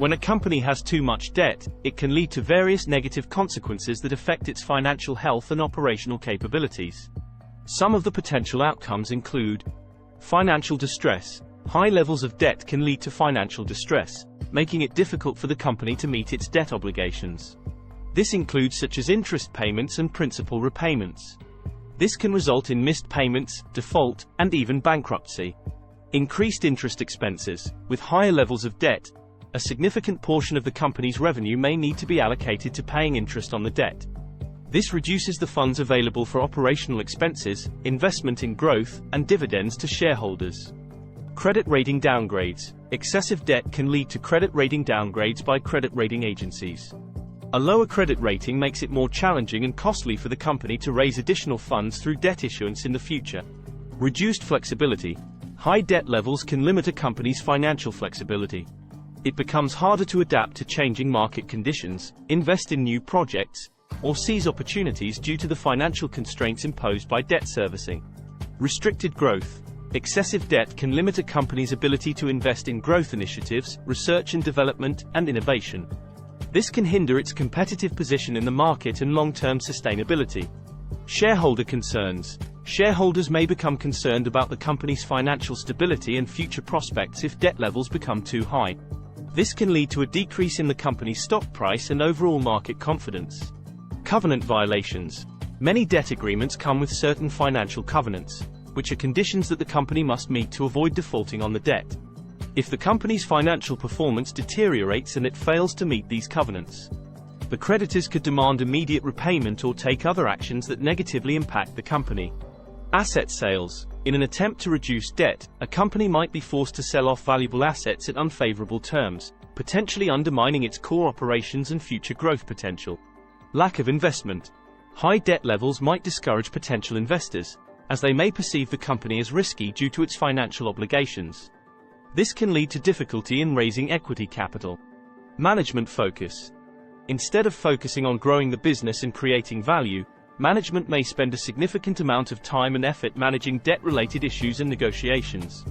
When a company has too much debt, it can lead to various negative consequences that affect its financial health and operational capabilities. Some of the potential outcomes include financial distress. High levels of debt can lead to financial distress, making it difficult for the company to meet its debt obligations. This includes such as interest payments and principal repayments. This can result in missed payments, default, and even bankruptcy. Increased interest expenses. With higher levels of debt, a significant portion of the company's revenue may need to be allocated to paying interest on the debt. This reduces the funds available for operational expenses, investment in growth, and dividends to shareholders. Credit rating downgrades. Excessive debt can lead to credit rating downgrades by credit rating agencies. A lower credit rating makes it more challenging and costly for the company to raise additional funds through debt issuance in the future. Reduced flexibility. High debt levels can limit a company's financial flexibility. It becomes harder to adapt to changing market conditions, invest in new projects, or seize opportunities due to the financial constraints imposed by debt servicing. Restricted growth. Excessive debt can limit a company's ability to invest in growth initiatives, research and development, and innovation. This can hinder its competitive position in the market and long-term sustainability. Shareholder concerns. Shareholders may become concerned about the company's financial stability and future prospects if debt levels become too high. This can lead to a decrease in the company's stock price and overall market confidence. Covenant violations. Many debt agreements come with certain financial covenants, which are conditions that the company must meet to avoid defaulting on the debt. If the company's financial performance deteriorates and it fails to meet these covenants, the creditors could demand immediate repayment or take other actions that negatively impact the company. Asset sales. In an attempt to reduce debt, a company might be forced to sell off valuable assets at unfavorable terms, potentially undermining its core operations and future growth potential. Lack of investment. High debt levels might discourage potential investors, as they may perceive the company as risky due to its financial obligations. This can lead to difficulty in raising equity capital. Management focus. Instead of focusing on growing the business and creating value, management may spend a significant amount of time and effort managing debt-related issues and negotiations.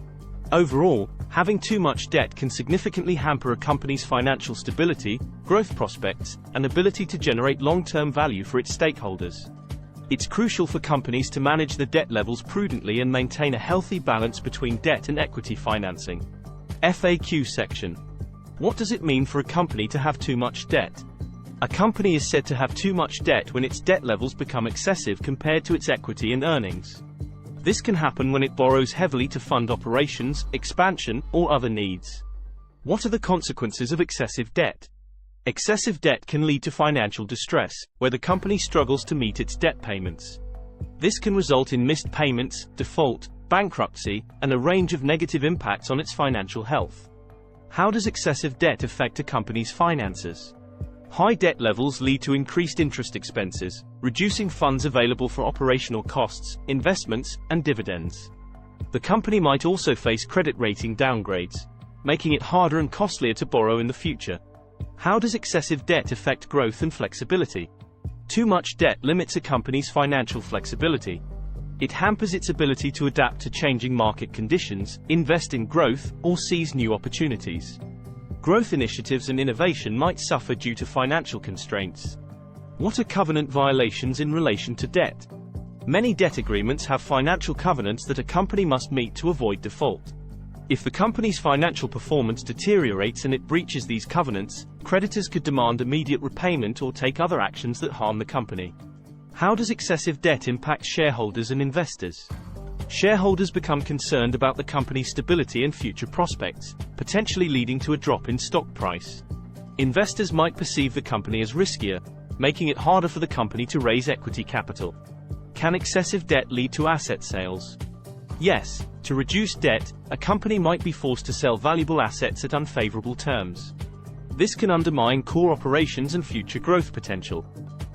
Overall, having too much debt can significantly hamper a company's financial stability, growth prospects, and ability to generate long-term value for its stakeholders. It's crucial for companies to manage the debt levels prudently and maintain a healthy balance between debt and equity financing. FAQ section. What does it mean for a company to have too much debt? A company is said to have too much debt when its debt levels become excessive compared to its equity and earnings. This can happen when it borrows heavily to fund operations, expansion, or other needs. What are the consequences of excessive debt? Excessive debt can lead to financial distress, where the company struggles to meet its debt payments. This can result in missed payments, default, bankruptcy, and a range of negative impacts on its financial health. How does excessive debt affect a company's finances? High debt levels lead to increased interest expenses, reducing funds available for operational costs, investments, and dividends. The company might also face credit rating downgrades, making it harder and costlier to borrow in the future. How does excessive debt affect growth and flexibility? Too much debt limits a company's financial flexibility. It hampers its ability to adapt to changing market conditions, invest in growth, or seize new opportunities. Growth initiatives and innovation might suffer due to financial constraints. What are covenant violations in relation to debt? Many debt agreements have financial covenants that a company must meet to avoid default. If the company's financial performance deteriorates and it breaches these covenants, creditors could demand immediate repayment or take other actions that harm the company. How does excessive debt impact shareholders and investors? Shareholders become concerned about the company's stability and future prospects, potentially leading to a drop in stock price. Investors might perceive the company as riskier, making it harder for the company to raise equity capital. Can excessive debt lead to asset sales? Yes. To reduce debt, a company might be forced to sell valuable assets at unfavorable terms. This can undermine core operations and future growth potential.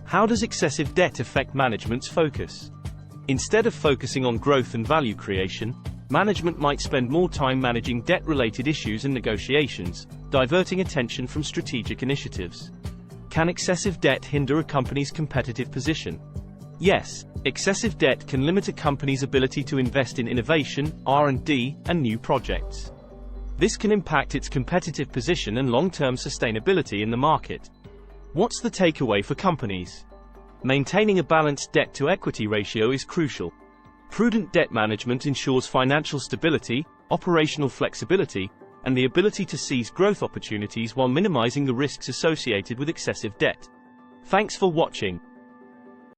How does excessive debt affect management's focus? Instead of focusing on growth and value creation, management might spend more time managing debt-related issues and negotiations, diverting attention from strategic initiatives. Can excessive debt hinder a company's competitive position? Yes, excessive debt can limit a company's ability to invest in innovation, R&D, and new projects. This can impact its competitive position and long-term sustainability in the market. What's the takeaway for companies? Maintaining a balanced debt-to-equity ratio is crucial. Prudent debt management ensures financial stability, operational flexibility, and the ability to seize growth opportunities while minimizing the risks associated with excessive debt. Thanks for watching.